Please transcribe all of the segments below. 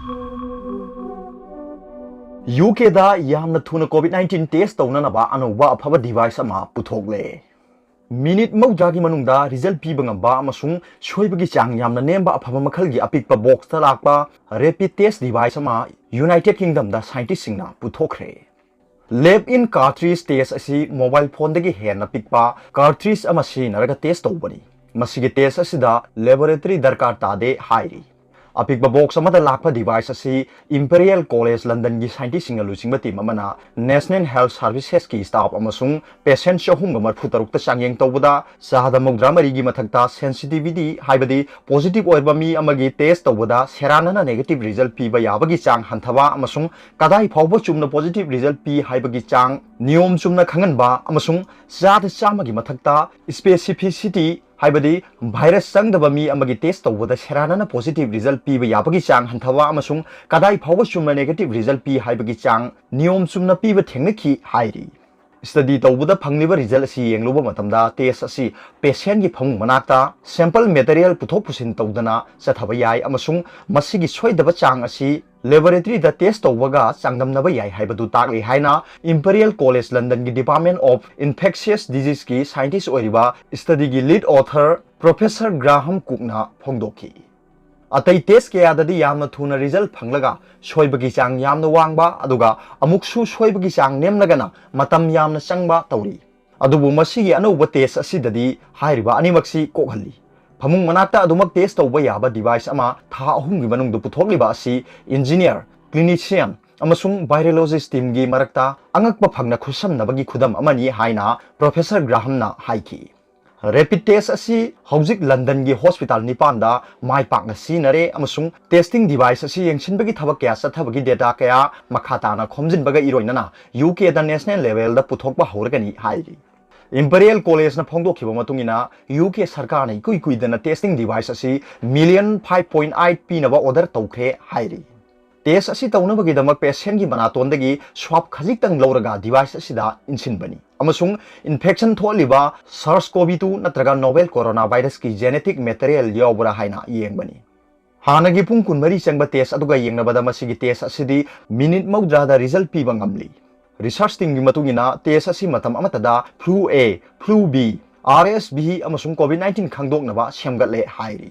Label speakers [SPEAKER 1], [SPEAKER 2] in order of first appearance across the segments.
[SPEAKER 1] UK da yamna thuna COVID-19 test tawna na ba anoba aphaba device ama puthokle minute mawjagi manungda result pi bangamba amasung shoibagi chang yamna nemba aphaba makhalgi apikpa box ta lakpa rapid test device ama United Kingdom da scientist singna puthokre lab in cartridge test asi mobile phone dagi hen apikpa cartridge ama sinaraga test tawbani masigi test asida laboratory darkar tade hairi apikba box amada lakpa device asi Imperial College London gi scientist singa luchingba team amana National Health Services ki staff amasung patient shahum gamar futaruk ta changyeng tawbada sahada mogdra mari gi mathakta sensitivity haibadi positive oirba mi amagi test tawbada serana negative result pi ba yabagi chang hanthaba amasung kadai phawba chumna positive result pi haibagi chang niyom chumna khanganba amasung chada chamagi mathakta specificity haibadi virus sangdaba mi amagi test tawbada serana positive result pi ba yabagi chang hanthaba amasung kadai phawba chumna negative result pi haibagi chang niyom chumna pi ba thengnaki hairi study tawbada phangliba result asi yengluba matamda test asi patient gi phang manakta sample material puthok pusin tawdana chathaba yai amasung masigi soidaba chang asi laboratory da test tawbaga changdamnaba yai haibadu takli haina Imperial College London gi Department of Infectious Disease ki scientist oiriba study gi lead author Professor Graham Cook na phongdoki atai test ke adadi yamna thuna result phanglaga soibagi chang yamna wangba aduga amuksu soibagi chang nemlagana matam yamna changba tawri adubu masigi anoba test asidadi hairiba animaksi kokhalli phamung manakta adumak test tawba yaba device ama tha ahum gi manung du puthokliba asi engineer clinician amasung virologist team gi marakta angakpa phangna khusamnabagi khudam amani haina Professor Graham na haiki rapid test asi hojik London gi hospital nipanda mai pakna sinare amasung testing device asi yengsinbagi thabak kya sathabagi data kaya makhata na khomjin baga iroinana UK da national level da puthokba horgani hairi Imperial College na phongdokhiba matungina UK sarkar na ikui dana testing device asi million 5.8 p naba order tawkhre hairi test asi tawnabagi damak patient gi banatondagi swab khajik-tang lauraga device asida insinbani amasung infection tholiba SARS-CoV-2 natraga novel coronavirus ki genetic material yawbra haina yengbani hanagi pung kunmari changba test aduga yengnabada masigi test asidi minute mawjada result piba ngamli research team gi matungina test asi matam amatada flu A flu B RSV amasung COVID-19 khangdoknaba semgatle hairi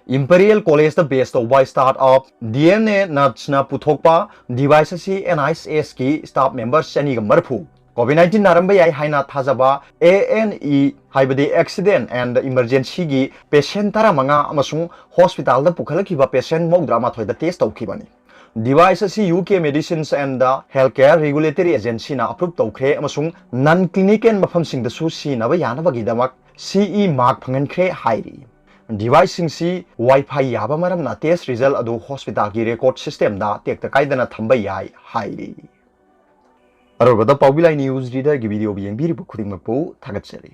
[SPEAKER 1] Imperial College da based by startup DNA nuts na puthokpa device asi NICS ki staff members chani ga marphu COVID-19 naramba yai haina thajaba ANE haibadi accident and emergency gi patient tara manga amasung hospital da pukhalakhiba patient mogdra ma thoida test tawkhibani device asi UK Medicines and the Healthcare Regulatory Agency na approve tawkhre amasung non clinical mafam sing da su si na ba yana bagi damak CE mark phangan khre hairi device sing si wifi yaba maram na test result adu hospital gi record system da tekta kaidana thamba yai hairi arobada Paubilai News Reader gi video bi yengbiri bu khuding mapu thagatchari